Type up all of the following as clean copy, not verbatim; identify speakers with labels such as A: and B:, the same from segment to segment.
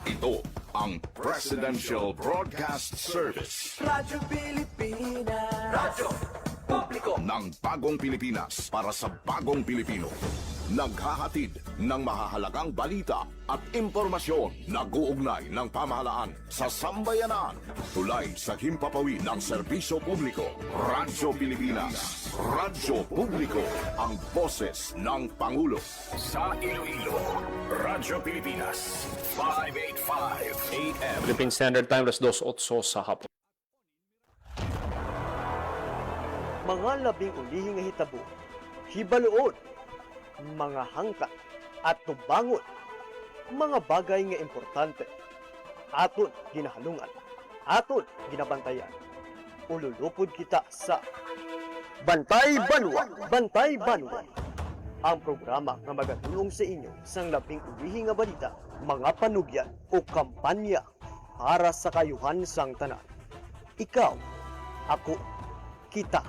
A: Ito ang Presidential Broadcast Service
B: Radyo Pilipinas. Radyo Publiko
A: ng Bagong Pilipinas para sa Bagong Pilipino. Naghahatid ng mahahalagang balita at impormasyon na guugnay ng pamahalaan sa sambayanan. Tulay sa himpapawid ng serbisyo publiko. Radyo Pilipinas. Radyo Publiko. Ang boses ng Pangulo. Sa Iloilo, Radyo Pilipinas. 585 AM.
C: Philippine Standard Time, alas 2:08 sa hapon.
D: Mga labing ulihing nga hitabo, hibaluon, mga hangkat at tubangon, mga bagay nga importante, aton ginahalungan, aton ginabantayan. Ululupod kita sa Bantay Banwa! Bantay Banwa! Ang programa nga magatulong sa inyo sang labing ulihing nga balita, mga panugyan o kampanya para sa kayuhan sang tanan. Ikaw, ako, kita,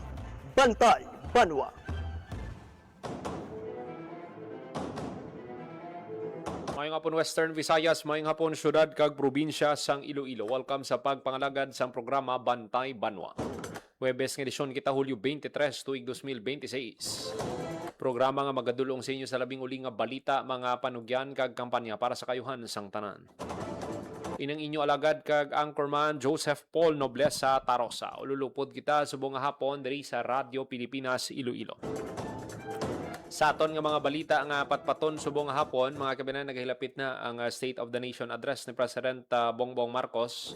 D: Bantay Banwa!
C: Mayong hapon Western Visayas, mayong hapon syudad kag probinsya sang Iloilo. Welcome sa pagpangalagad sang programa Bantay Banwa. Huwebes ng edisyon kita Hulyo 23, tuig 2026. Programa nga magadulong sa inyo sa labing uli nga balita, mga panugyan kag kampanya para sa kayuhan sang tanan. Inang inyo alagad kag anchorman Joseph Paul Nobles sa Tarosa. Ululupod kita subong nga hapon diri sa Radyo Pilipinas Iloilo. Sa aton nga mga balita nga patpaton subong nga hapon, mga kabinan, naghilapit na ang State of the Nation address ni President Bongbong Marcos.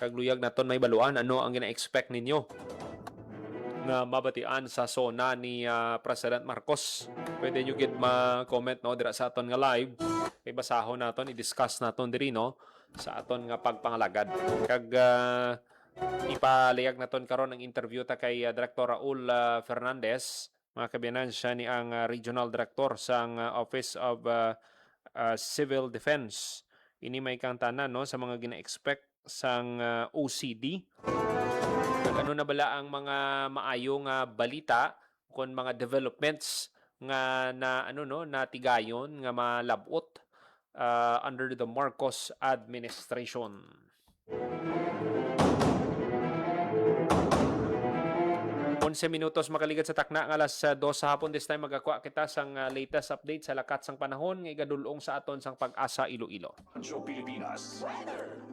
C: Kagluyag naton may baluan ano ang gina-expect ninyo na mabatian sa sona ni President Marcos. Pwede nyo gid ma-comment no dira sa aton nga live. Kay basahon naton, i-discuss naton diri no sa aton nga pagpangalagad. Kag ipalayag naton karon ang interview ta kay Director Raul Fernandez. Mga kabiyanan, siya ni ang Regional Director sa Office of Civil Defense. Ini may kang tanan no sa mga gina-expect sang OCD. Ano na bala ang mga maayong balita kung mga developments nga na ano no natigayon nga malabot under the Marcos administration. Minutos makaligat sa takna nga alas 2 sa hapon. This time magakwa kita sang latest update sa lakat sang panahon nga igadulong sa aton sang Pag-asa Iloilo.
A: Radyo Pilipinas. Weather.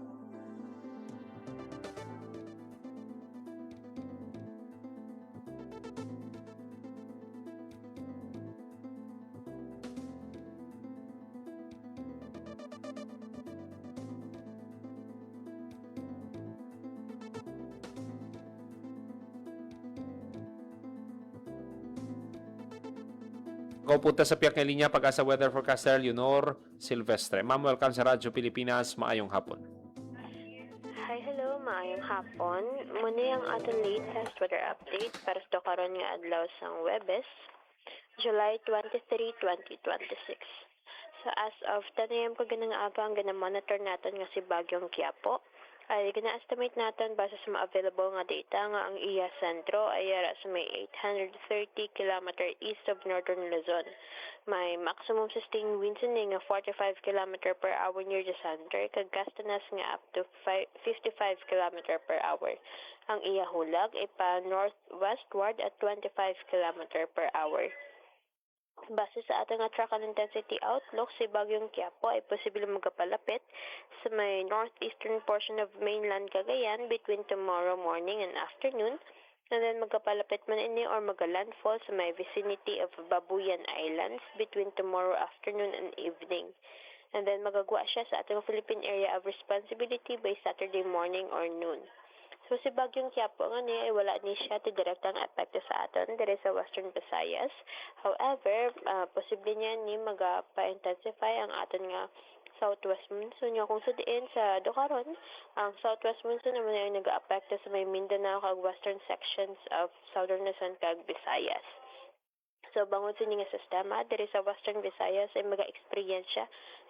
C: Kaupunta sa piyak nga linya Pag-asa Weather Forecaster Leonor Silvestre. Ma'am, welcome sa Radyo Pilipinas. Maayong hapon.
E: Hi, hello. Maayong hapon. Muna yung ating latest weather update para sa karon nga adlaw sang Webes, July 23, 2026. So as of 10 a.m. kaganang aga, ang gana-monitor natin nga si Bagyong Quiapo. Ay gina-estimate natin base sa mga available nga data nga ang iya sentro ay ara sa may 830 km east of northern Luzon. May maximum sustained winds nga 45 km per hour near the center, kag gastanas nga up to 55 km per hour. Ang iya hulag ay pa northwestward at 25 km per hour. Base sa ating track and intensity outlook, si Bagyong Quiapo ay posible magapalapit sa may northeastern portion of mainland Cagayan between tomorrow morning and afternoon, and then magapalapit man ini or magalandfall sa may vicinity of Babuyan Islands between tomorrow afternoon and evening. And then magagwa siya sa ating Philippine Area of Responsibility by Saturday morning or noon. So si Bagyong Quiapo nga niya ay wala ni siya ti direktang epekto sa aton diri sa Western Visayas. However, posible niya ni magapa-intensify ang aton nga southwest monsoon. Nga kung sudiin sa Ducaron, ang southwest monsoon naman ay nag-aapekto sa may Mindanao kag western sections of southern Luzon kag Visayas. So bangod sa nga sistema diri sa Western Visayas ay maga-experience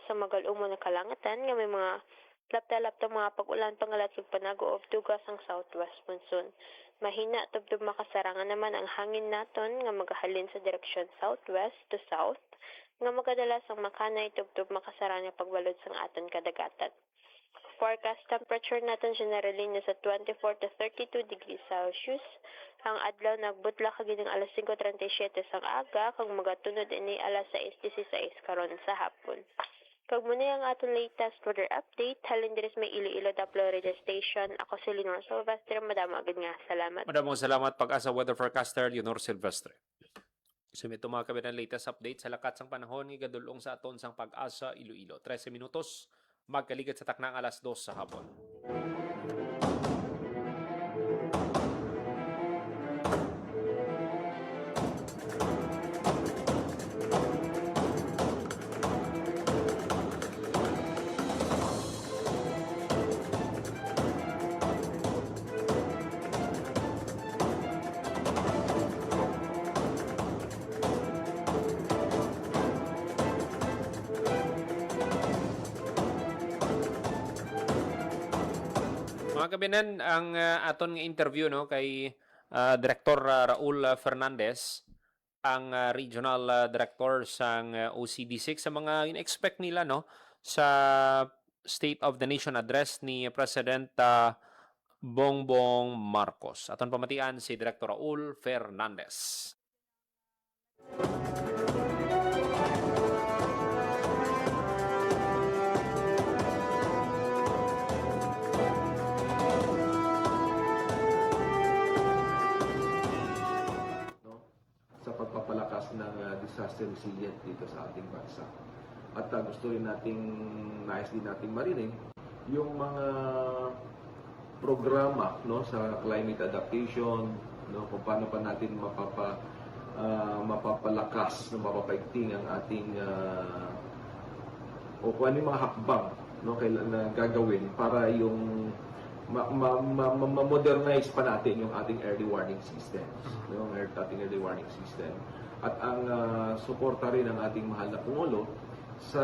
E: sa magal-umo na kalangatan nga may mga lapta-lapta mga pag-ulan pangalat kag panago of dugas ang southwest monsoon. Mahina tubtub makasarangan naman ang hangin naton nga magahalin sa direksyon southwest to south. nga magkadalasang makanay tubtub makasara nga pagbalod sang aton kadagatan. Forecast temperature natin generally nasa 24 to 32 degrees Celsius. Ang adlaw nagbutla kagining alas 5:37 sang aga kag magatunod ini alas 6:16 karon sa hapon. Kag muna ang aton latest weather update halin diri sa may Iloilo Daplo Radio Station. Ako si Leonor Silvestre, madamo agad nga. Salamat.
C: Madamong salamat pag-asa weather forecaster Leonor Silvestre. Sumito mga kabilang latest update sa lakat sang panahon nga gadulong sa aton sang pag-asa Iloilo. 13 minutos magkaligat sa taknang alas 2 sa hapon. Mga kabinan, ang aton nga interview no kay Director Raul Fernandez, ang regional director sang OCD6 sa mga in-expect nila no sa State of the Nation address ni President Bongbong Marcos. Aton pamatian si Director Raul Fernandez.
F: Sa pagpapalakas ng disaster resilient dito sa ating bansa. At gusto rin nais din nating marinig yung mga programa no sa climate adaptation, no kung paano pa natin mapapalakas, no, mapapaigting ang ating o kung ano yung mga hakbang no na gagawin para yung ma-modernize pa natin yung ating early warning system, yung ating early warning system. At ang suporta rin ng ating mahal na Pangulo sa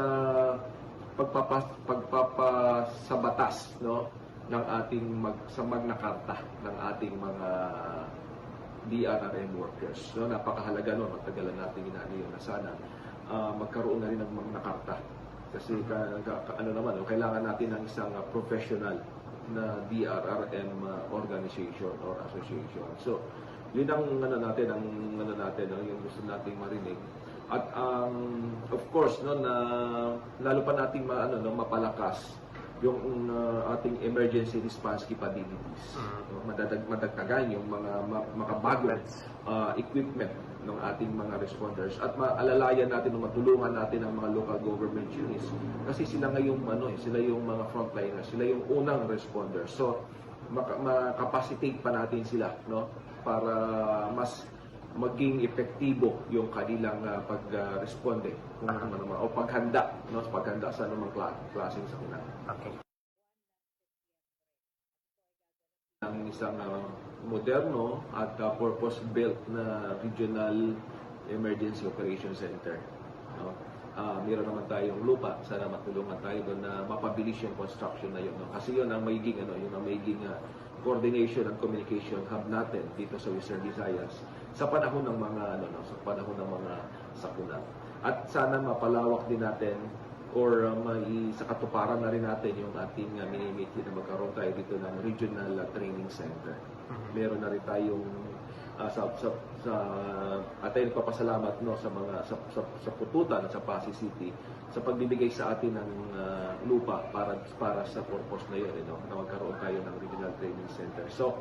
F: sa batas no ng ating sa Magna Carta ng ating mga DRRM workers. No, napakahalaga no, matagalan natin inani yun na sana magkaroon na rin ng Magna Carta. Kasi ano naman, kailangan natin ng isang professional na DRRM organization or association. So, yun ang yung gusto nating marinig. At of course, no, na lalo pa nating mapalakas yung ating emergency response capabilities. No, madagdagan yung mga makabagong equipment ng ating mga responders at maalalayan natin o matulungan natin ang mga local government units kasi sila ngayong sila yung mga frontliners, sila yung unang responders. So makapacitate pa natin sila no para mas maging epektibo yung kanilang pag-responde kung ano naman o paghanda sa anumang klaseng sakuna.
C: Okay.
F: Ang isang moderno at purpose-built na regional emergency operation center. No? Meron naman tayong lupa, sana matulungan tayo doon na mapabilis yung construction na yun. No? Kasi yun ang magiging coordination and communication hub natin dito sa Western Visayas sa panahon ng mga sakuna. At sana mapalawak din natin or sa katuparan na rin natin yung ating minimiti na magkaroon tayo dito ng regional training center. Meron na rin tayong tayo nagpapasalamat no sa mga sa Pututan at sa Pasig City sa pagbibigay sa atin ng lupa para sa purpose na yun, na magkaroon tayo ng regional training center. So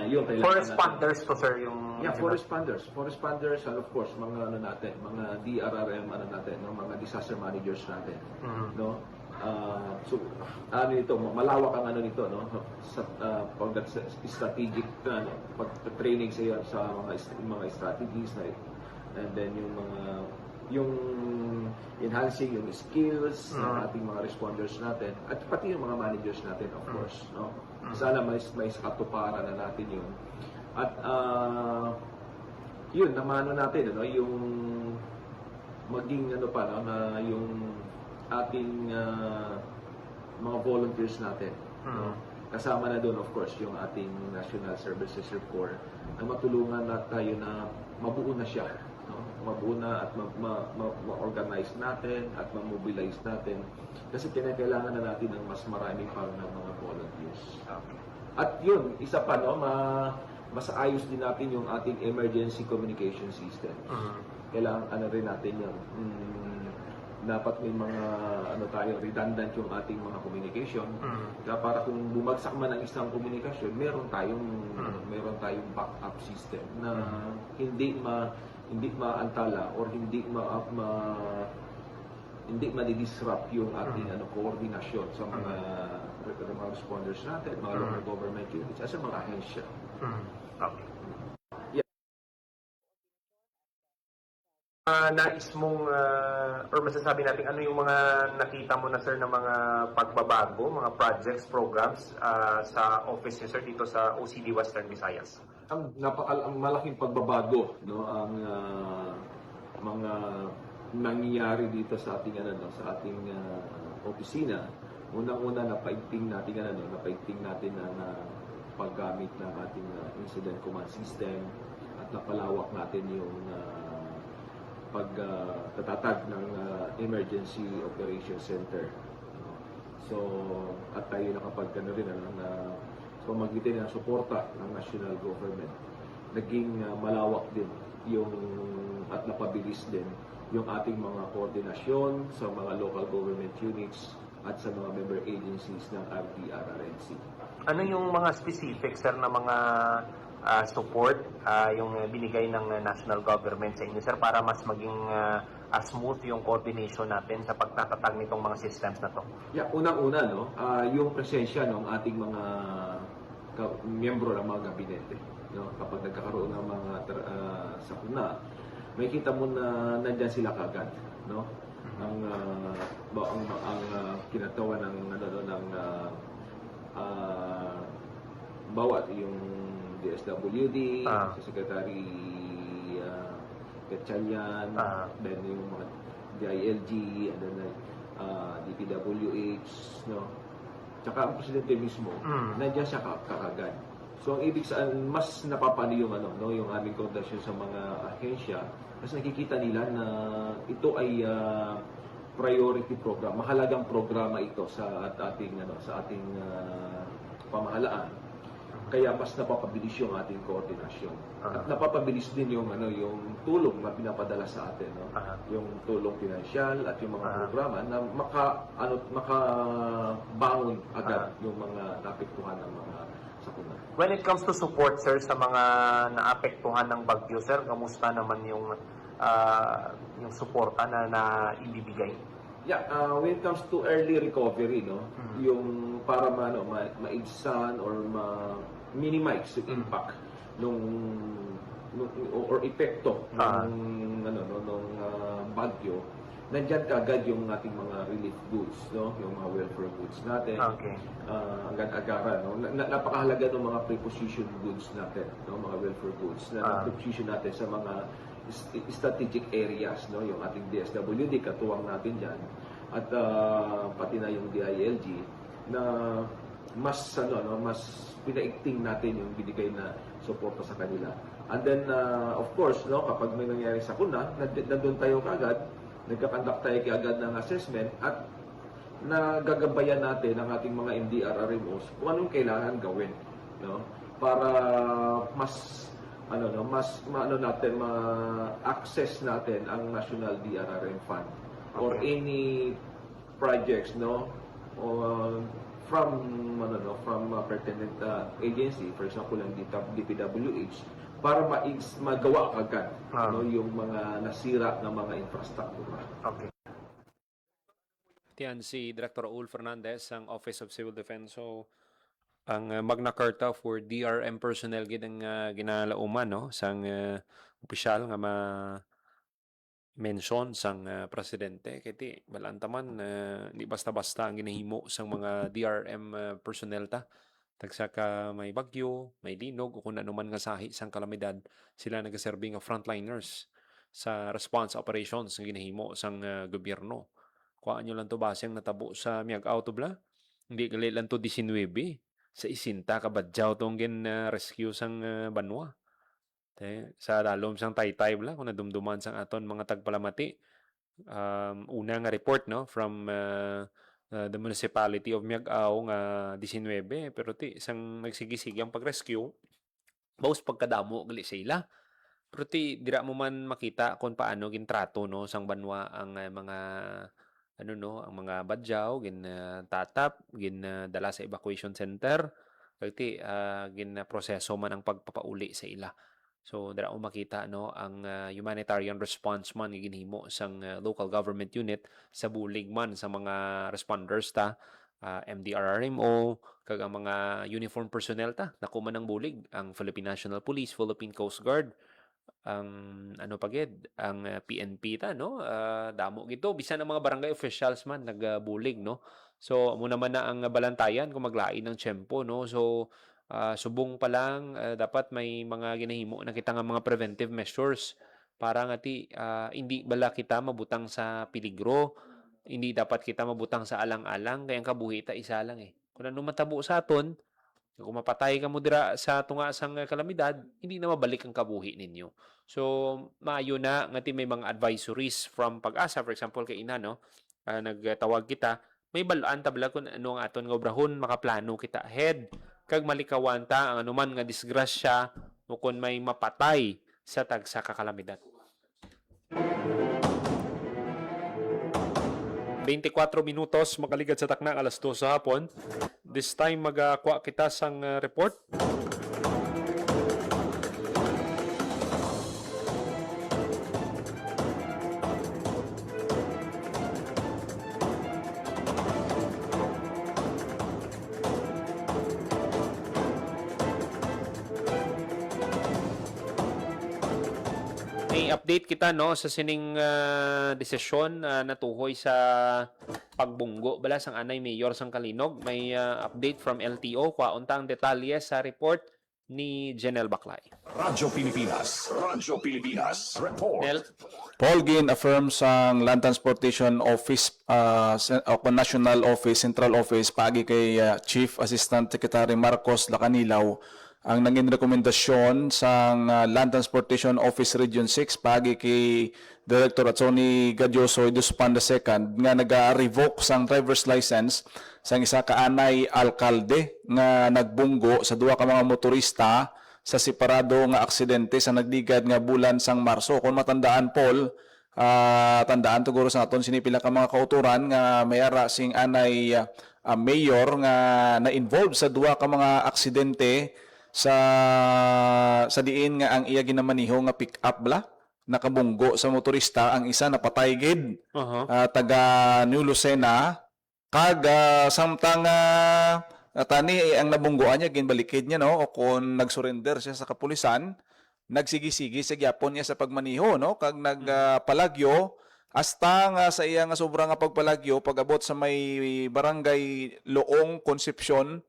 F: yun,
G: for responders po sir yung
F: for responders and of course mga mga DRRM mga disaster managers natin. No? So malawak ang nito no sa strategic pag-training sa mga strategies na and then yung enhancing yung skills ng ating mga responders natin at pati yung mga managers natin of course no. Sana may katuparan na natin yun. At yun namano natin yung maging na yung ating mga volunteers natin. No? Kasama na doon of course yung ating National Services Corps na matulungan na tayo na mabuo na siya. No? mabuna at ma-organize natin at ma-mobilize natin kasi kinakailangan na natin ng mas marami pa ng mga volunteers. At yun, isa pa, no, mas ayos din natin yung ating emergency communication system. Kailangan rin natin yun. Dapat may mga redundant yung ating mga communication. Kaya para kung bumagsak man ang isang komunikasyon, meron tayong backup system na hindi maantala or hindi ma-disrupt yung ating koordinasyon sa mga responders natin, mga local government units, as mga ahensya.
G: Okay. Nais mong, or masasabi natin, ano yung mga nakita mo na, sir, na mga pagbabago, mga projects, programs sa office niyo, sir, dito sa OCD Western Visayas?
F: Ang malaking pagbabago, no, ang mga nangyayari dito sa ating opisina. Unang-una napaigting natin na paggamit ng ating incident command system at napalawak natin yung pagtatatag ng Emergency Operations Center. So, at tayo nakapag-rin na pamagitan ng suporta ng national government. Naging malawak din at napabilis din yung ating mga koordinasyon sa mga local government units at sa mga member agencies ng RDRRNC.
G: Ano yung mga specific, sir, na mga support yung binigay ng national government sa inyo, sir, para mas maging smooth yung coordination natin sa pagtatatag nitong mga systems na to?
F: Yeah, unang-una, no, yung presensya ng ating mga miyembro ng mga gabinete, no, kapag nagkakaroon ng mga sakuna, makikita mo na nandiyan sila kagad, no. Ang kinatawa ng bawat yung DSWD, si Secretary Gatchalian, then yung mga DILG, and then DPWH, no? Tsaka ang presidente mismo, nandiyan siya kakagad. So, ang ibig sabihin, mas napapano yung yung aming koordinasyon sa mga ahensya, kasi nakikita nila na ito ay priority program, mahalagang programa ito sa ating pamahalaan. Kaya mas napapabilis yung ating koordinasyon. At napapabilis din yung tulong na pinapadala sa atin, no? Yung tulong pinansyal at yung mga programa na makabangon agad yung mga naapektuhan ng mga sakuna.
G: When it comes to support, sir, sa mga naapektuhan ng bagyo, sir, kamusta naman yung suporta na ibibigay?
F: Yeah, when it comes to early recovery, no, yung para maibsan or minimize yung impact or epekto ng bagyo, nandiyan kaagad yung ating mga relief goods, no, yung mga welfare goods natin.
G: Okay.
F: Agad-agaran, no. Napakahalaga ng mga preposition goods natin, no, mga welfare goods na preposition natin sa mga strategic areas, no, yung ating DSWD katuwang natin diyan at pati na yung DILG na mas pinaigting natin yung binigay na suporta sa kanila. And then of course, no, kapag may nangyari sa sakuna, nandun tayo kaagad, nagkakandak tayo kaagad ng assessment at nagagabayan natin ang ating mga MDRRMOs kung anong kailangan gawin, no, para mas ma-access natin ang National DRRM Fund or any projects, no, from pertinent agency, for example ang DPWH, para magawa agad yung mga nasira ng mga infrastruktura.
G: Okay.
C: Tiyan si Director Raul Fernandez ang Office of Civil Defense. So, ang Magna Carta for DRM personnel gid ang ginalauman, no, sang opisyal nga mention sang presidente kiti balantaman di basta-basta ang ginahimo sang mga DRM personnel ta tagsa ka may bagyo, may linog o kung ano man nga sahi sang kalamidad, sila nagaserbi nga frontliners sa response operations nga ginahimo sang gobyerno. Kuhaan nyo lang to baseng natabo sa miyag autobla, hindi gali lang to 19 sa isinta kabadyaw tong rescue sang banwa. Sa dalom sang taytay bala kung nadumduman sang aton mga tagpalamati. Una nga report no from the municipality of Miagao nga 19 pero ti isang nagsigi-sige ang pag-rescue bawas pagkadamo gali sila. Pero ti dira mo man makita kung paano gintrato no sang banwa ang mga ano no ang mga badyaw tatap dala sa evacuation center kag ti proseso man ang pagpapauli sa ila. So dira mo makita no ang humanitarian response man nga ginhimo sang local government unit sa bulig man sa mga responders ta, MDRRMO kag ang mga uniform personnel ta nako man ang bulig ang Philippine National Police, Philippine Coast Guard, ang ano pagid ang PNP ta no, damo gito bisan ang mga barangay officials man nagbulig no. So amo naman na ang balantayan kung maglain ng tiyempo no. So subong pa lang dapat may mga ginahimo na kita nga mga preventive measures para nga ti hindi bala kita mabutang sa peligro, hindi dapat kita mabutang sa alang-alang kaya ang kabuhi ta isa lang kung ano matabo sa aton kung mapatay ka mo dira sa tunga sang kalamidad hindi na mabalik ang kabuhi ninyo. So maayo na nga ti may mga advisories from Pag-asa for example kay ina no, nagtawag kita may balaan tabla kung ano ang aton nga obrahon makaplano kita ahead kag malikawan ta ang anuman nga disgrasya o kung may mapatay sa tagsa ka kalamidad. 24 minutos makaligad sa takna alas 2 sa hapon. This time magkuha kita sang report. May update kita no sa sining desisyon natuhoy sa pagbunggo bala sang anay mayor sang Kalinog. May update from LTO kwaon ta ang detalye sa report ni Janelle Baclay.
A: Radyo Pilipinas, report.
C: Nel,
H: Paul Gin affirms ang Land Transportation Office, National Office, Central Office, pagi kay Chief Assistant Secretary Marcos Lacanilaw, ang nangin rekomendasyon sa Land Transportation Office Region 6 pagi kay Director Attorney Gadyoso Iduspan II nga naga-revoke sang driver's license sang isa ka anay alkalde nga nagbunggo sa duha ka mga motorista sa separado nga aksidente sa nagdigad nga bulan sang Marso. Kung matandaan Paul, tandaan siguro sa aton sinipila ka mga kauturan nga mayara sing anay mayor nga na-involved sa duha ka mga aksidente sa diin nga ang iya ginamaniho nga pick up bla nakabunggo sa motorista, ang isa napatay gid taga New Lucena kag samtang tani ang nabunggoan niya ginbalikid niya no o kung nagsurrender siya sa kapulisan nagsigi-sigi sa gyapon niya sa pagmaniho no kag nagpalagyo hasta nga sa iya nga sobrang nga pagpalagyo pag-abot sa may barangay Loong Concepcion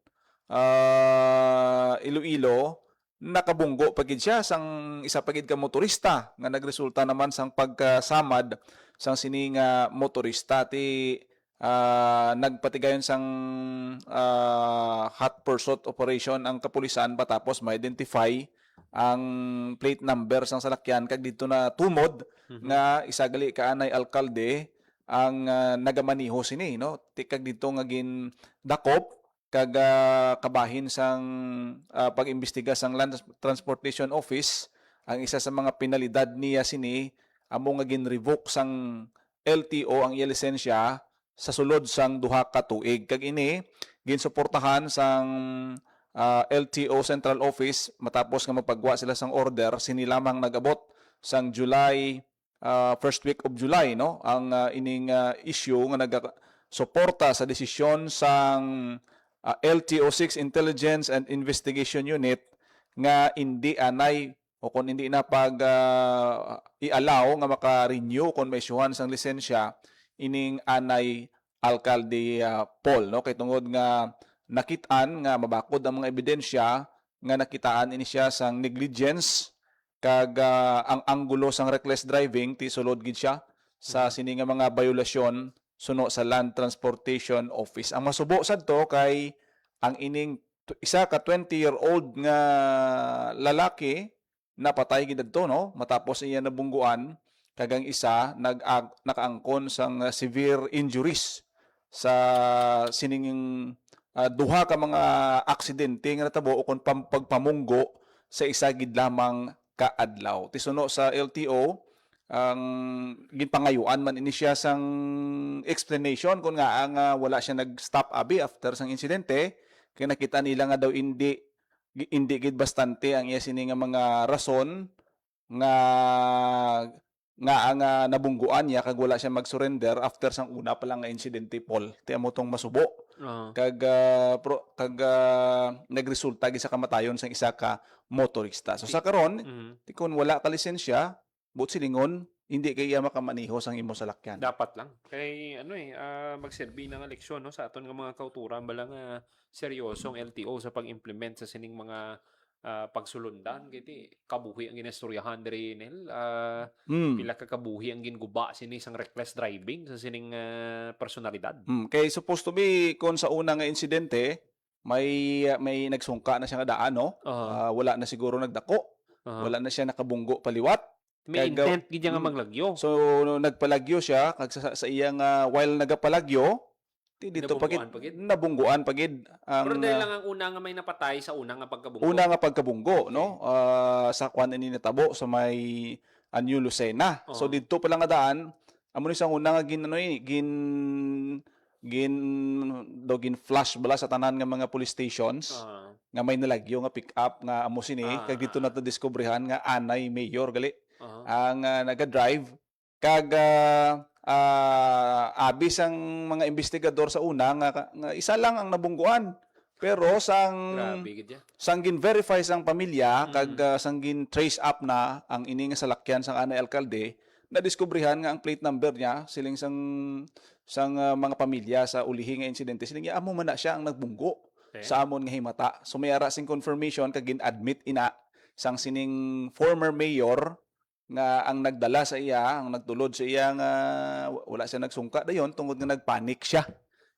H: Iloilo nakabunggo pagid siya sang isa pagid ka motorista nga nagresulta naman sang pagkasamad sang sining motorista ti nagpatigayon sang hot pursuit operation ang kapulisan patapos ma-identify ang plate number sang salakyan kag dito na tumod nga isagali ka anay alkalde ang nagamaniho sini no tikag dito nga gin dakop kag kabahin sang pag-imbestiga sang Land Transportation Office ang isa sa mga penalidad niya sini amo nga gin-revoke sang LTO ang iya lisensya sa sulod sang duha ka tuig kag ini ginsuportahan sang LTO Central Office matapos nga magpagwa sila sang order sini lamang nagabot sang July first week of July no ang ining issue nga nagasuporta sa desisyon sang LTO 6 Intelligence and Investigation Unit nga hindi anay o kung hindi na pag i-allow nga maka-renew kung may isyuhan sang lisensya ining anay alkalde Paul no kay tungod nga nakitaan nga mabakod ang mga ebidensya nga nakitaan ini siya sang negligence kag ang anggulo sang reckless driving ti sulod gid siya sa sini nga mga biolasyon suno sa Land Transportation Office. Ang masubo sad to kay ang ining isa ka 20-year-old nga lalaki napatay gid adto no matapos iya nabungguan kagang isa nakaangkon sang severe injuries sa sining duha ka mga aksidente nga natabo o kon pagpamunggo sa isa gid lamang ka adlaw. Tisuno sa LTO ang ginpangayuan man ini siya sang explanation kung nga ang wala siya nag-stop abi after sang insidente kay nakita nila nga daw hindi gid bastante ang iya sini nga mga rason nga ang nabungguan niya kag wala siya mag-surrender after sang una pa lang nga insidente Paul. Ti amo tong masubo kag nagresulta gid sa kamatayon sang isa ka motorista. So sa karon ti kun wala ka lisensya, but silingon hindi kay iya makamaniho sang imo salakyan.
C: Dapat lang. Kay magserbi ng leksyon no sa aton nga mga kauturan bala nga seryosong LTO sa pag-implement sa sining mga pagsulundan kiti kabuhi ang ginestoryahan diri nil pila ka kabuhi ang ginguba sini sang reckless driving sa sining personalidad.
H: Kay supposed to be kon sa una nga insidente may nagsungka na siya nga daan no. Wala na siguro nagdako. Wala na siya nakabunggo paliwat.
C: May intent gid nga maglagyo.
H: So nagpalagyo siya kag sa iyang while nagapalagyo dito nabungguan pagid ang
C: pero dahil lang ang una nga may napatay sa una nga pagkabunggo.
H: Una nga pagkabunggo no sa kwan ini natabo sa may Anyo Lucena. So dito pa lang nga daan amo ni sang una nga gin flash bala sa tanan nga mga police stations nga may nalagyo nga pick up nga amo sini kag dito na diskubrehan nga anay mayor gali ang naga-drive kag abis ang mga investigador sa una nga isa lang ang nabungguan pero sang gin-verify sang pamilya kag sang gin-trace up na ang ini nga salakyan sang anay alkalde nadiskubrihan nga ang plate number niya siling sang mga pamilya sa ulihi nga insidente siling amo man na siya ang nagbunggo sa amon nga himata. So may ara sing confirmation kag gin-admit ina sang sining former mayor nga ang nagdala sa iya, ang nagtulod sa iya nga wala siya nagsungka dayon tungod nga nagpanik siya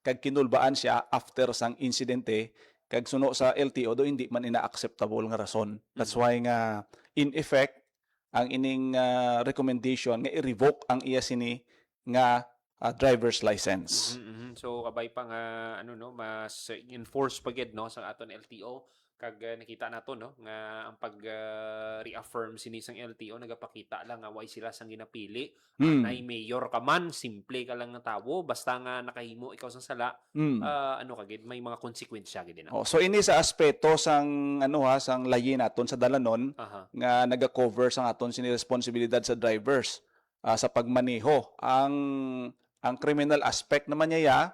H: kag kinulbaan siya after sang insidente kag suno sa LTO do hindi man ina-acceptable nga rason. That's why nga in effect ang ining recommendation nga i-revoke ang iya sini nga driver's license.
C: So kabay pa nga mas enforce pagid no sa aton LTO kag nakita nato no nga ang pag reaffirm sini sang LTO nagapakita lang nga why sila sang ginapili. Nay mayor ka man, simple ka lang nga tawo basta nga nakahimo ikaw sang sala kagid may mga konsekwensya gid na.
H: So ini sa aspeto sang sang layi naton sa dalanon nga naga-cover sang aton sini responsibilidad sa drivers sa pagmaneho. Ang criminal aspect naman niya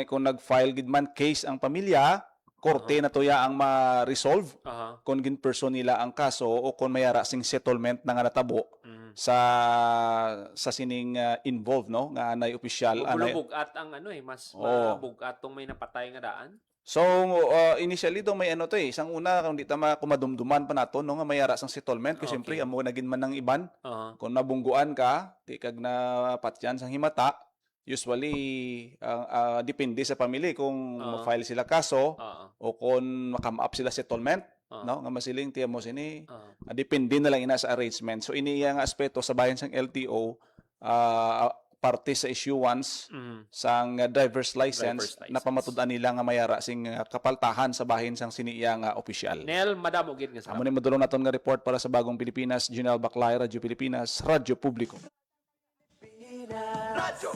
H: kung nag-file gid man case ang pamilya korte na toya ang ma-resolve kung gin-person nila ang kaso o kung mayara sing settlement na nga natabo sa sining involved no nga anay opisyal
C: bugat ang mas mabugat tong may napatay nga daan.
H: So initially do may isang una kung di ta kumadumduman pa nato no nga mayara sang settlement kasi syempre amo nagin man ng iban kung nabungguan ka di kag na patyan sang himata usually depende sa pamilya kung ma-file sila kaso o kung makam-up sila settlement no nga masiling tiya mo sini depende na lang ina sa arrangement. So ini nga aspeto sa bayan sang LTO parte sa issuance sang driver's license na pamatud-an nila nga mayara sing kapaltahan sa bahin sang siniya nga opisyal.
C: Nel madamo gid nga sa.
H: Amo ni madulong naton nga report para sa Bagong Pilipinas, General Baclay, Radyo Pilipinas, Radyo Publiko.
B: Radyo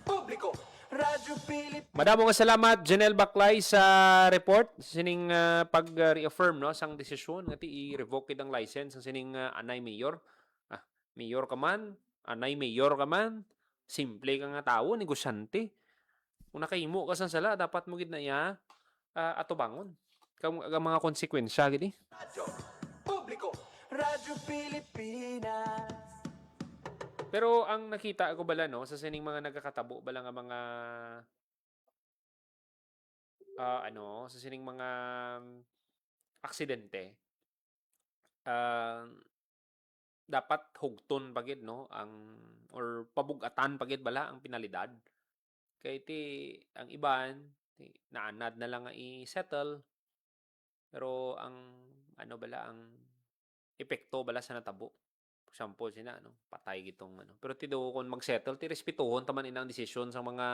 B: Publiko, Radyo Pilipinas.
C: Madamo nga salamat Janelle Baclay sa report sining pag-reaffirm no sang desisyon nga i-revoke ang license ang sining anay mayor. Mayor ka man, anay mayor ka man, simple ka nga tawo, negosyante. Kung nakahimo ka sang sala, dapat mo gid na iya atubangon. Kang mga konsekwensya gid.
B: Radyo Publiko, Radyo Pilipinas.
C: Pero ang nakita ko bala no sa sining mga nagkakatabo bala nga mga sa sining mga aksidente dapat hugton pagid no ang or pabugatan pagid bala ang penalidad kay ang iban naanad na lang nga i-settle pero ang bala ang epekto bala sa natabo. For example, sina, patay gitong, Pero tido, kung mag-settle, ti respetuhon taman inang desisyon sa mga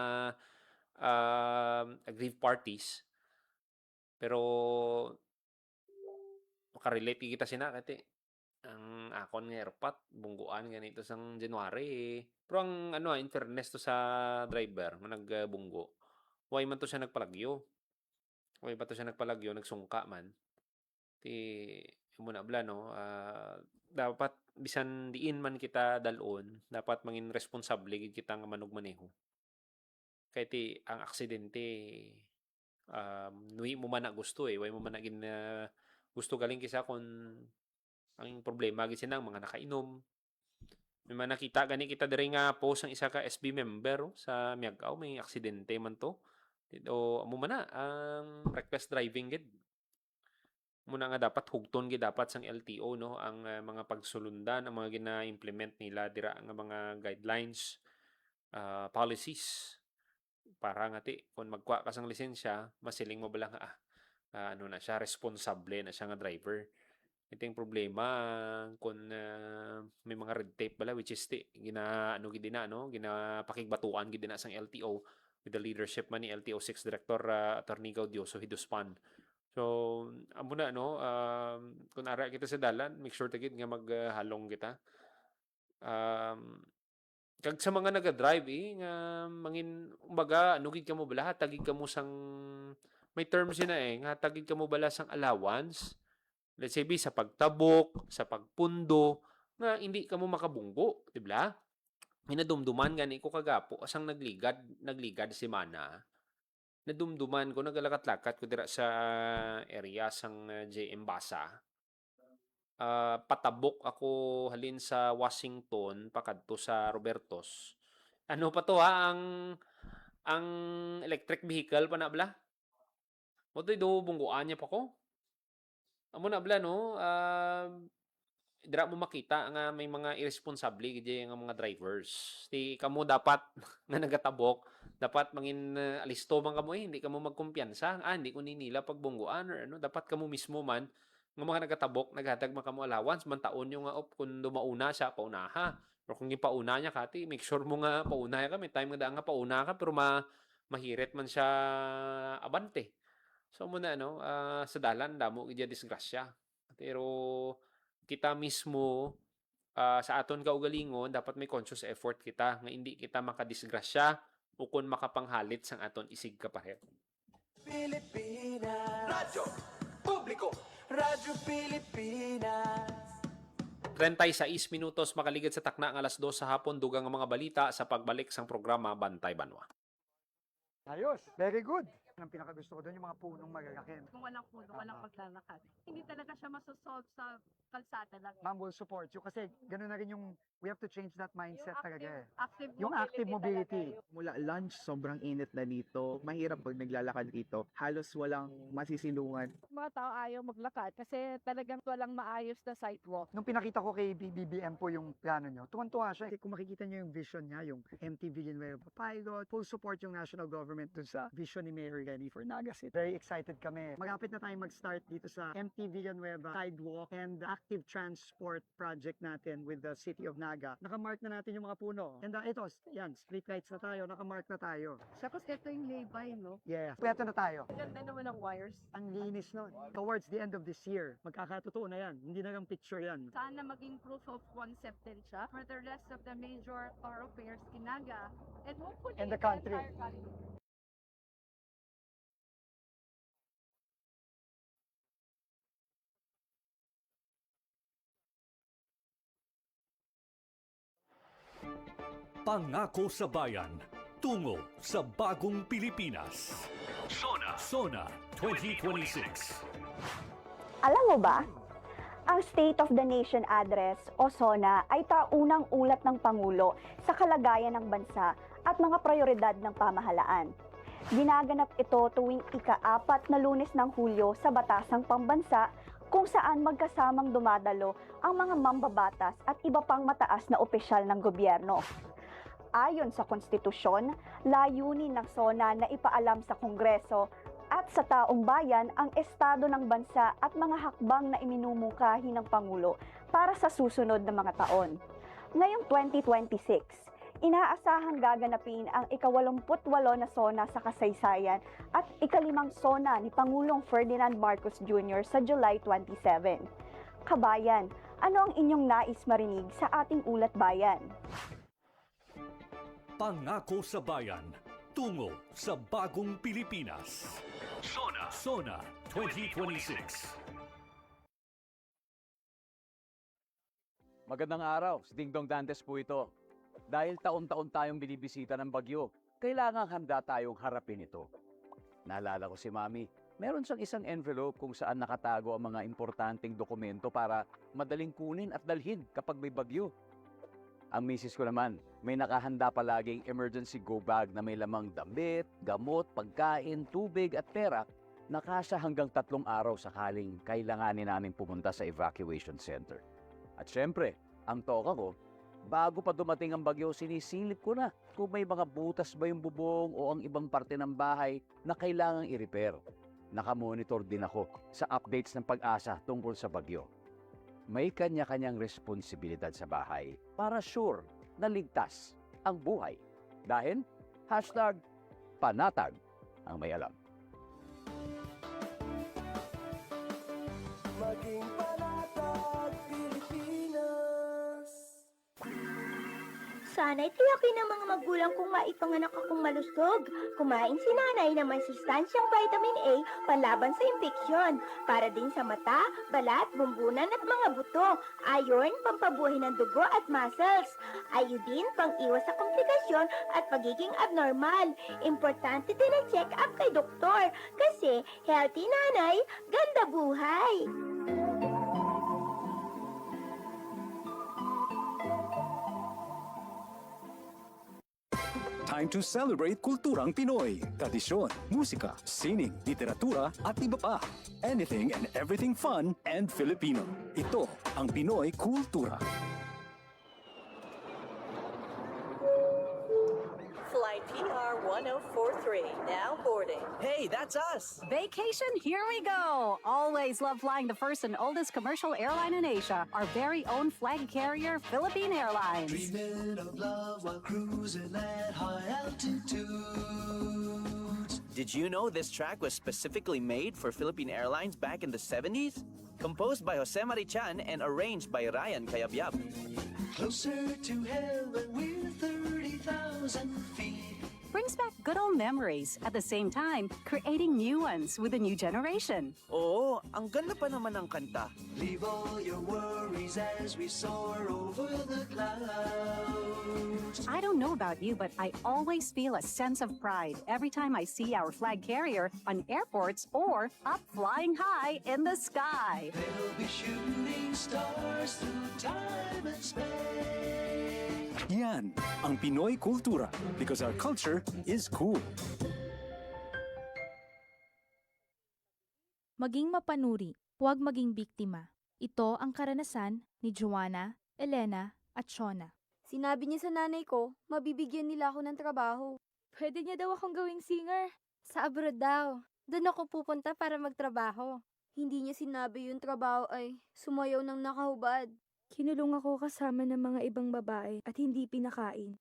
C: aggrieved parties. Pero, makarelate kita sina, kati, ang akon nga erpat, bungguan ganito sang January. Pero ang, in fairness to sa driver, nagbunggo, why man to siya nagpalagyo? Why ba to siya nagpalagyo? Nagsungka man. Muna bla, dapat bisan diin man kita dalon, dapat mangin responsable gid kita nga manugmaneho. Kay ang aksidente nuhi mo man na gusto way mo man na gin gusto galing kisa kon ang problema gid sinang mga nakainom. May man nakita gani kita diri nga post ang isa ka SB member sa Miagao, may aksidente man to. O amo man na ang reckless driving gid. Muna nga dapat hugton gid dapat sang LTO ang mga pagsulundan, ang mga gina-implement nila dira nga mga guidelines, policies para nga kung magkuha ka sang lisensya, masiling mo bala nga na siya, responsable na siya nga driver. Ito yung problema kung may mga red tape bala, which is ginapakigbatuan gid na sang LTO with the leadership man ni LTO 6 Director Attorney Gaudioso Hiduspan. So, amo na, kung ara kita sa dalan, make sure tagid nga maghalong kita. Kag sa mga naga-drive, nga mangin, umbaga, gid ka mo bala, tagid ka mo sang, may terms yun nga tagid ka mo bala sang allowance, let's say, sa pagtabok, sa pagpundo, nga hindi ka mo makabunggo, di ba? Minadumduman gani ko kagapo, asang nagligad si Mana, nadumduman ko, nagalakat-lakat ko dira sa area sang JM Basa. Patabok ako halin sa Washington, pakadto sa Robertos. Ano pa to ang electric vehicle pa na bla? Mo to do bungguan niya pa ko. Amo na bla dira mo makita nga may mga irresponsible gid nga mga drivers. Kamo dapat nga nagatabok, dapat mangin alisto man kamo hindi kamo magkumpiyansa. Hindi ko nila pagbungguan or dapat kamo mismo man nga mga nagatabok, naghatag man kamo allowance man taon yung kung dumauna siya paunaha. Pero kung gipauna niya kati, make sure mo nga pauna ka, may time nga pauna ka pero mahirit man siya abante. So muna sa dalan damo gid disgrasya. Pero kita mismo sa aton kaugalingon dapat may conscious effort kita nga hindi kita makadisgrasya o kung makapanghalit sang aton isig kapareho.
B: Pilipinas Radyo Publiko Radyo Pilipinas
C: 36 minutos makaligid sa takna ng alas 2 sa hapon, dugang ang mga balita sa pagbalik sang programa Bantay Banwa.
I: Ayos, very good. Ang pinakagusto ko doon yung mga punong magagakin.
J: Kung walang puno, walang paglalakad. Hindi talaga siya masosolve sa kalsada lang.
I: Ma'am will support you kasi gano'n na rin yung we have to change that mindset talaga
J: Active
I: Yung active mobility.
K: Mula lunch, sobrang init na dito. Mahirap pag naglalakad dito. Halos walang masisilungan.
J: Mga tao ayaw maglakad kasi talagang walang maayos na sidewalk.
I: Nung pinakita ko kay BBM po yung plano nyo, tuwan-tuwa siya. Kasi kung makikita nyo yung vision niya, yung MT Villanueva pilot, full support yung national government dun sa vision ni Mayor Lenny for Naga City. Very excited kami. Malapit na tayong mag-start dito sa MT Villanueva sidewalk and the active transport project natin with the city of Naga. Nakamark na natin yung mga puno. And ito, yan, street lights na tayo, nakamark na tayo.
J: Tapos ito yung lay-by, no?
I: Yeah. Pweto na tayo.
J: Ganda naman ng wires.
I: Ang linis nun. Towards the end of this year, magkakatotoo na yan. Hindi na lang picture yan.
J: Sana maging proof of concept din siya for the rest of the major thoroughfares in Naga and hopefully
I: And the country.
J: entire country.
L: Pangako sa bayan, tungo sa bagong Pilipinas. Sona 2026.
M: Alam mo ba, ang State of the Nation Address o SONA ay taunang ulat ng Pangulo sa kalagayan ng bansa at mga prioridad ng pamahalaan. Ginaganap ito tuwing ika-4 na Lunes ng Hulyo sa Batasang Pambansa kung saan magkasamang dumadalo ang mga mambabatas at iba pang mataas na opisyal ng gobyerno. Ayon sa konstitusyon, layunin ng SONA na ipaalam sa Kongreso at sa taong bayan ang estado ng bansa at mga hakbang na iminumungkahi ng Pangulo para sa susunod na mga taon. Ngayong 2026, inaasahang gaganapin ang ika-88 na SONA sa kasaysayan at ika-5 SONA ni Pangulong Ferdinand Marcos Jr. sa July 27. Kabayan, ano ang inyong nais marinig sa ating ulat bayan?
L: Pangako sa bayan, tungo sa bagong Pilipinas. Sona 2026.
N: Magandang araw, si Dingdong Dantes po ito. Dahil taon-taon tayong binibisita ng bagyo, kailangang handa tayong harapin ito. Naalala ko si Mami, meron siyang isang envelope kung saan nakatago ang mga importanteng dokumento para madaling kunin at dalhin kapag may bagyo. Ang misis ko naman, may nakahanda palaging emergency go bag na may lamang damit, gamot, pagkain, tubig at pera na kasya hanggang 3 araw sakaling kailanganin namin pumunta sa evacuation center. At syempre, ang toka ko, bago pa dumating ang bagyo, sinisilip ko na kung may mga butas ba yung bubong o ang ibang parte ng bahay na kailangang i-repair. Nakamonitor din ako sa updates ng Pag-asa tungkol sa bagyo. May kanya-kanyang responsibilidad sa bahay para sure na ligtas ang buhay. Dahil, #panatag ang may alam.
B: Maging panatag Pilipinas.
O: Sana'y tiyakin ng mga magulang kung maipanganak akong malusog. Kumain si nanay ng may sustansyang vitamin A panlaban sa impeksyon. Para din sa mata, balat, bumbunan at mga buto. Iron, pampabuhay ng dugo at muscles. Iodine, pang-iwas sa komplikasyon at pagiging abnormal. Importante din ang check-up kay doktor. Kasi healthy nanay, ganda buhay.
P: Time to celebrate kulturang Pinoy. Tradisyon, musika, sining, literatura at iba pa. Anything and everything fun and Filipino. Ito ang Pinoy Kultura.
Q: Flight PR 1043, now boarding.
B: Hey, that's us!
R: Vacation, here we go! Always love flying the first and oldest commercial airline in Asia, our very own flag carrier, Philippine Airlines.
B: Dreaming of love while cruising at high altitudes.
S: Did you know this track was specifically made for Philippine Airlines back in the 70s? Composed by Jose Marichan and arranged by Ryan Cayabyab.
B: Closer to heaven with 30,000 feet.
R: Brings back good old memories, at the same time, creating new ones with a new generation.
S: Oo, ang ganda pa naman ng kanta.
B: Leave all your worries as we soar over the clouds.
R: I don't know about you, but I always feel a sense of pride every time I see our flag carrier on airports or up flying high in the sky.
B: They'll be shooting stars through time and space.
P: Yan ang Pinoy Kultura because our culture is cool.
T: Maging mapanuri, huwag maging biktima. Ito ang karanasan ni Joanna, Elena at Shona.
U: Sinabi niya sa nanay ko, mabibigyan nila ako ng trabaho.
J: Pwede niya daw akong gawing singer. Sa abroad daw. Doon ako pupunta para magtrabaho.
U: Hindi niya sinabi yung trabaho ay sumayaw ng nakahubad.
J: Kinulong ako kasama ng mga ibang babae at hindi pinakain.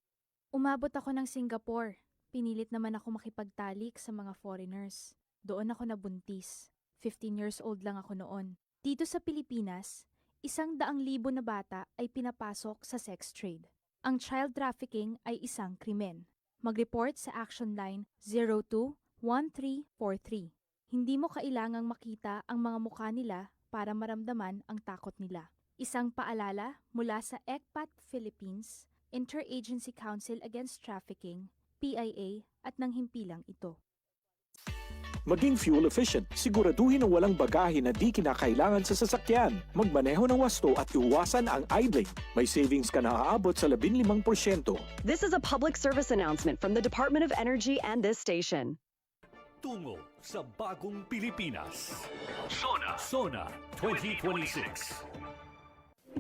T: Umabot ako ng Singapore. Pinilit naman ako makipagtalik sa mga foreigners. Doon ako nabuntis. 15 years old lang ako noon. Dito sa Pilipinas, 100,000 na bata ay pinapasok sa sex trade. Ang child trafficking ay isang krimen. Mag-report sa Action Line 02-1343. Hindi mo kailangang makita ang mga mukha nila para maramdaman ang takot nila. Isang paalala mula sa ECPAT Philippines, Interagency Council Against Trafficking, PIA at ng himpilang ito.
V: Maging fuel efficient, siguraduhin na walang bagahe na di kinakailangan sa sasakyan. Magmaneho ng wasto at iwasan ang idling. May savings ka na aabot sa 15%.
W: This is a public service announcement from the Department of Energy and this station.
L: Tungo sa bagong Pilipinas. Sona 2026.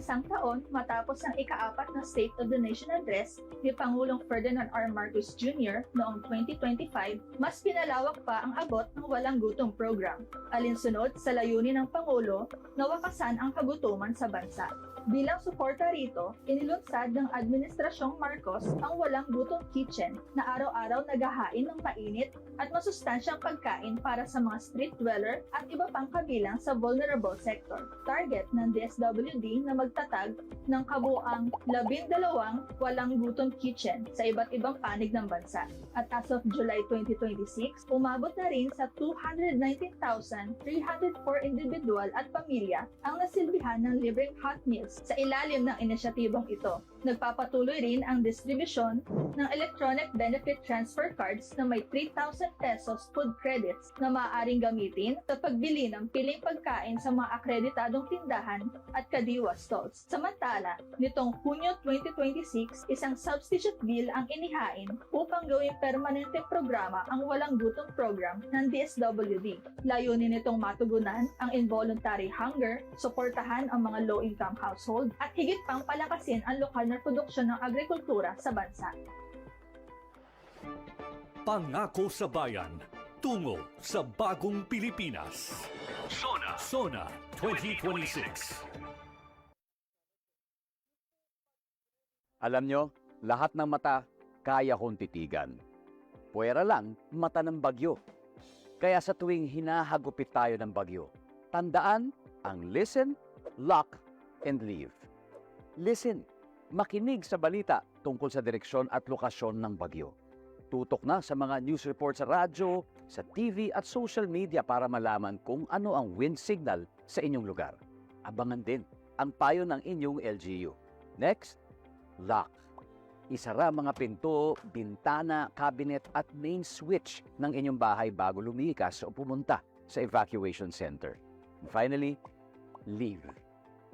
D: isang taon matapos ang ika-4 na State of the Nation Address ni Pangulong Ferdinand R. Marcos Jr. noong 2025, mas pinalawak pa ang abot ng walang gutom program, alinsunod sa layunin ng Pangulo na wakasan ang kagutuman sa bansa. Bilang suporta rito, inilunsad ng Administrasyong Marcos ang Walang Gutom Kitchen na araw-araw naghahain ng mainit at masustansyang pagkain para sa mga street dweller at iba pang kabilang sa vulnerable sector. Target ng DSWD na magtatag ng kabuuang 12 Walang Gutom Kitchen sa iba't ibang panig ng bansa. At as of July 2026, umabot na rin sa 219,304 individual at pamilya ang nasilbihan ng libreng hot meals sa ilalim ng inisyatibong ito. Nagpapatuloy rin ang distribusyon ng electronic benefit transfer cards na may 3,000 pesos food credits na maaaring gamitin sa pagbili ng piling pagkain sa mga akreditadong tindahan at kadiwa stalls. Samantala, nitong Hunyo 2026, isang substitute bill ang inihain upang gawing permanenteng programa ang Walang Gutom program ng DSWD. Layunin nitong matugunan ang involuntary hunger, suportahan ang mga low-income household at higit pang palakasin ang lokal na produksyon ng agrikultura sa bansa.
L: Pangako sa bayan, tungo sa bagong Pilipinas. Sona 2026.
N: Alam nyo, lahat ng mata kaya kong titigan. Puwera lang mata ng bagyo. Kaya sa tuwing hinahagupit tayo ng bagyo, tandaan ang listen, lock, and leave. Listen, makinig sa balita tungkol sa direksyon at lokasyon ng bagyo. Tutok na sa mga news report sa radyo, sa TV at social media para malaman kung ano ang wind signal sa inyong lugar. Abangan din ang payo ng inyong LGU. Next, lock. Isara mga pinto, bintana, cabinet at main switch ng inyong bahay bago lumikas o pumunta sa evacuation center. And finally, leave.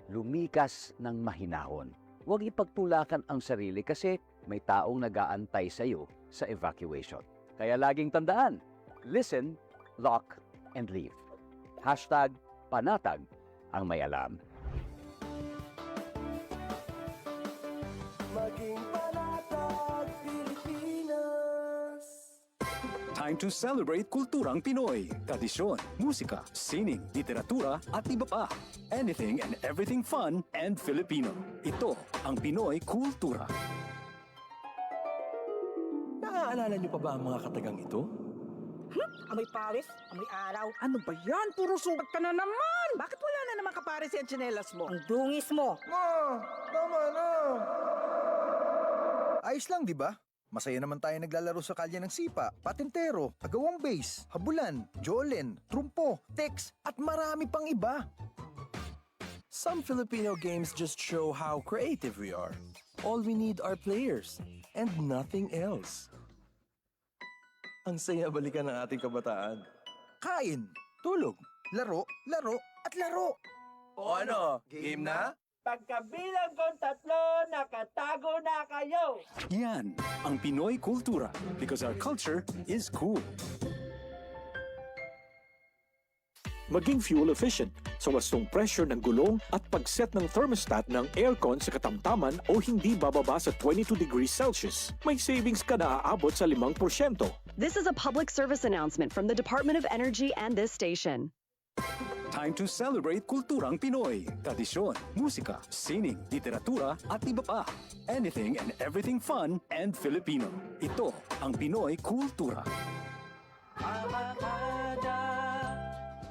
N: Lumikas ng mahinahon. Huwag ipagtulakan ang sarili kasi may taong nag-aantay sa iyo sa evacuation. Kaya laging tandaan, listen, lock, and leave. #panatag ang may alam.
B: Maging panatag, Pilipinas.
P: Time to celebrate kulturang Pinoy. Tradisyon, musika, sining, literatura at iba pa. Anything and everything fun and Filipino. Ito ang Pinoy Kultura.
E: Naaalala niyo pa ba ang mga katagang ito?
F: Amoy pawis, amoy araw. Ano ba yan? Puro sugat ka na naman! Bakit wala na naman kapares yung tsinelas mo? Ang dungis mo!
E: Ma! Tama na! Ayos lang, di ba? Masaya naman tayo naglalaro sa kalye ng sipa, patintero, agawang base, habulan, jolen, trumpo, text, at marami pang iba.
X: Some Filipino games just show how creative we are. All we need are players and nothing else. Ang saya balikan ng ating kabataan.
E: Kain, tulog, laro, laro, at laro.
X: O ano, game na?
F: Pagkabilang kong 3, nakatago na kayo!
P: Yan ang Pinoy Kultura because our culture is cool.
V: Maging fuel efficient sa wastong pressure ng gulong at pag-set ng thermostat ng aircon sa katamtaman o hindi bababa sa 22 degrees Celsius. May savings ka na aabot sa 5%.
W: This is a public service announcement from the Department of Energy and this station.
P: Time to celebrate kulturang Pinoy. Tradisyon, musika, sining, literatura at iba pa. Anything and everything fun and Filipino. Ito ang Pinoy Kultura.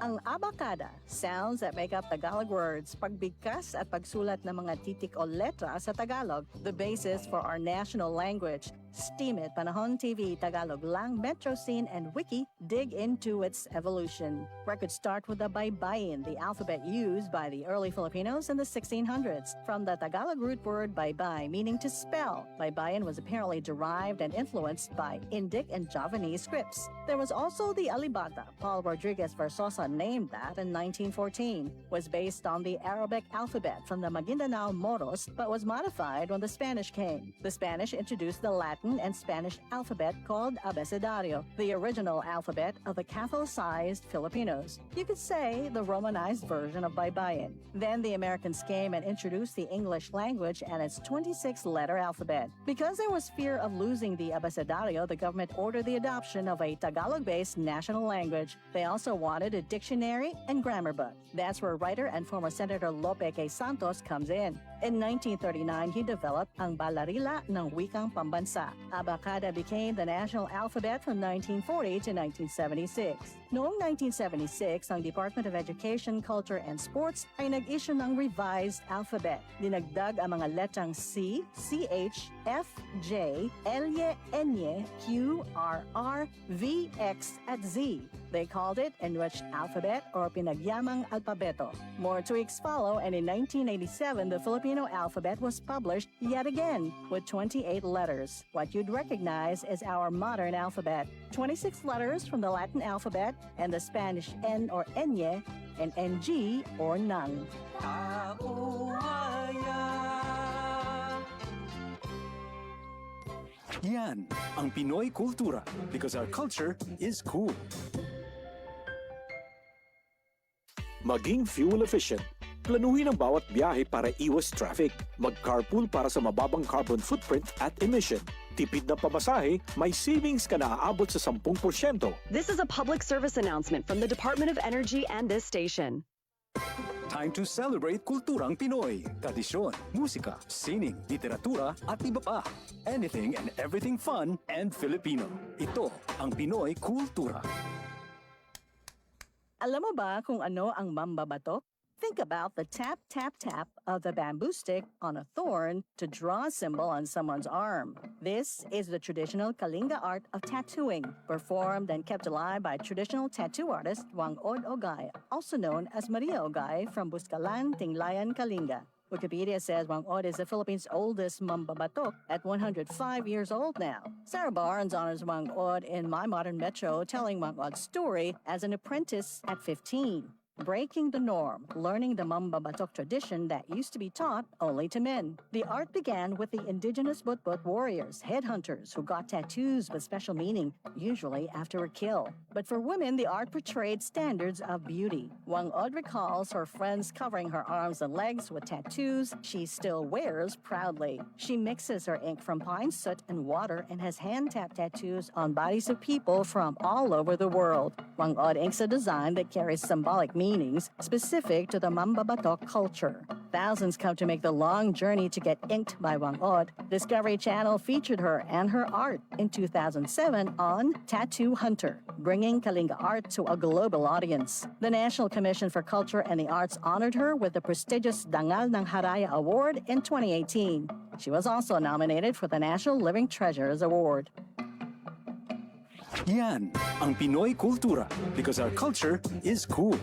Y: Ang abacada, sounds that make up Tagalog words, pagbigkas at pagsulat ng mga titik o letra sa Tagalog, the basis for our national language. Steam It, Panahon TV, Tagalog Lang, Metro Scene, and Wiki dig into its evolution. Records start with the baybayin, the alphabet used by the early Filipinos in the 1600s. From the Tagalog root word baybay, meaning to spell, baybayin was apparently derived and influenced by Indic and Javanese scripts. There was also the alibata. Paul Rodriguez Versosa named that in 1914. Was based on the Arabic alphabet from the Maguindanao Moros, but was modified when the Spanish came. The Spanish introduced the Latin Latin and Spanish alphabet called abecedario, the original alphabet of the Catholicized Filipinos. You could say the Romanized version of Baybayin. Then the Americans came and introduced the English language and its 26-letter alphabet. Because there was fear of losing the abecedario, the government ordered the adoption of a Tagalog-based national language. They also wanted a dictionary and grammar book. That's where writer and former Senator Lope K. Santos comes in. In 1939, he developed ang Balarila ng Wikang Pambansa. Abacada became the national alphabet from 1940 to 1976. Noong 1976, ang Department of Education, Culture, and Sports ay nag-issue ng revised alphabet. Dinagdag ang mga letrang C, CH, F, J, L, N, Q, R, R, V, X, at Z. They called it Enriched Alphabet or Pinagyamang Alpabeto. More tweaks follow, and in 1987, the Filipino alphabet was published yet again with 28 letters. What you'd recognize is our modern alphabet. 26 letters from the Latin alphabet and the Spanish N or Enye and NG or Nang.
P: Yan ang Pinoy kultura because our culture is cool. Maging fuel efficient. Planuhin ang bawat biyahe para iwas traffic. Mag-carpool para sa mababang carbon footprint at emission. Tipid na pamasahe, may savings ka na aabot sa 10%.
W: This is a public service announcement from the Department of Energy and this station.
P: Time to celebrate kulturang Pinoy. Tradisyon, musika, sining, literatura, at iba pa. Anything and everything fun and Filipino. Ito ang Pinoy kultura.
Y: Alam mo ba kung ano ang mambabatok? Think about the tap, tap, tap of the bamboo stick on a thorn to draw a symbol on someone's arm. This is the traditional Kalinga art of tattooing, performed and kept alive by traditional tattoo artist Wangod Ogay, also known as Maria Ogay from Buscalan, Tinglayan, Kalinga. Wikipedia says Wangod is the Philippines' oldest mambabatok at 105 years old now. Sarah Barnes honors Wangod in My Modern Metro, telling Wangod's story as an apprentice at 15. Breaking the norm, learning the mambabatok tradition that used to be taught only to men. The art began with the indigenous Butbut warriors, headhunters, who got tattoos with special meaning, usually after a kill. But for women, the art portrayed standards of beauty. Wangod recalls her friends covering her arms and legs with tattoos she still wears proudly. She mixes her ink from pine soot and water and has hand-tapped tattoos on bodies of people from all over the world. Wangod inks a design that carries symbolic meanings specific to the mambabatok culture. Thousands come to make the long journey to get inked by Wangod. Discovery Channel featured her and her art in 2007 on Tattoo Hunter, bringing Kalinga art to a global audience. The National Commission for Culture and the Arts honored her with the prestigious Dangal ng Haraya Award in 2018. She was also nominated for the National Living Treasures Award.
P: Yan ang Pinoy kultura because our culture is cool.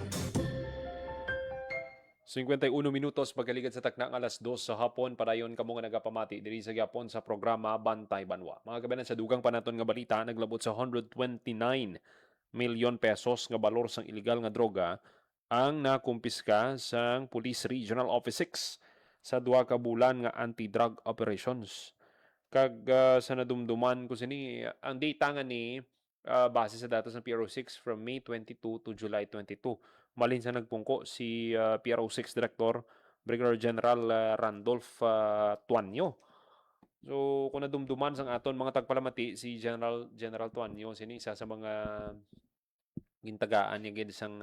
A: 51 minutos pagkaligat sa takna ng alas 2 sa hapon, padayon kamo nga nagapamati diri sa gyapon sa programa Bantay Banwa. Mga kabanan, sa dugang panaton nga balita, naglabot sa 129 milyon pesos nga balor sang illegal nga droga ang nakumpiska sang Police Regional Office 6 sa 2 ka bulan nga anti-drug operations. Kag sa nadumduman ko sini, ang data nga ni base sa datos ng PRO6 from May 22 to July 22. Malin sa nagpungko si PRO6 Director Brigadier General Randolph Tuanyo. So kung nadumduman sang aton mga tagpalamati si General Tuanyo sini isa sa mga gintagaan niya gid sang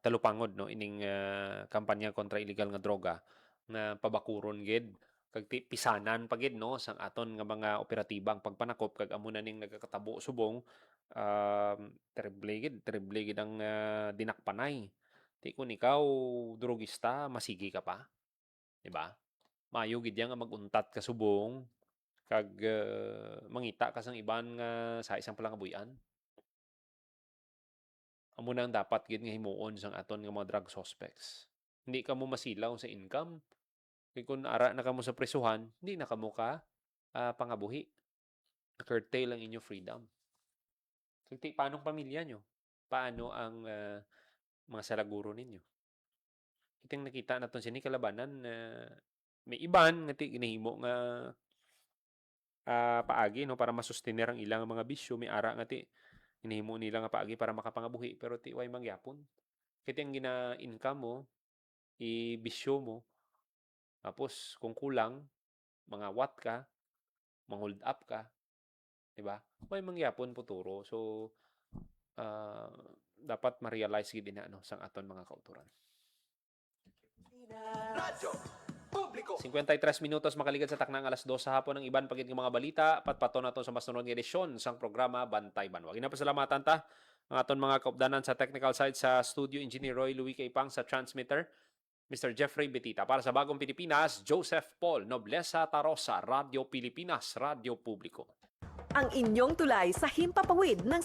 A: talupangod no ining kampanya kontra illegal nga droga nga pabakuron gid kag pisanan pagid no sang aton nga mga operatibang pagpanakop kag amo na ning nagakatabo subong terrible gid ang dinakpanay. Ti kun ikaw drogista masigi ka pa, di ba? Mayo gid yang maguntat ka subong kag mangita ka sang iban nga sa isang palangabuyan. Amo nang dapat gid nga himuon sang aton nga mga drug suspects. Hindi ka mo masilaw sa income. Kaya kung ara na ka mo sa presuhan, hindi na ka mo pangabuhi. Curtail ang inyong freedom. So, paano ang pamilya nyo? Paano ang mga salaguro ninyo? Itong nakita natin siya ni kalabanan, may iban nga ginahimo nga paagi no para masustenir ang ilang mga bisyo may ara nga ti hinihimo nila nga paagi para makapangabuhi pero ti way mangyapon kiti ang gina-income mo i-bisyo mo tapos kung kulang mga what ka mang-hold up ka di ba way mangyapon futuro so dapat ma-realize gid na no sang aton mga kauturan. 53 minutos makaligad sa taknang alas 2 sa hapon ng iban pagit ng mga balita patpaton naton sa masunod nga edisyon sang programa Bantay Banwa. Ginapasalamatan ta ang aton mga kaupdanan sa technical side sa studio engineer Roy Louis Kaipang sa transmitter Mr. Jeffrey Betita para sa Bagong Pilipinas Joseph Paul Noblesa Tarosa Radio Pilipinas Radio Publiko.
W: Ang inyong tulay sa himpapawid ng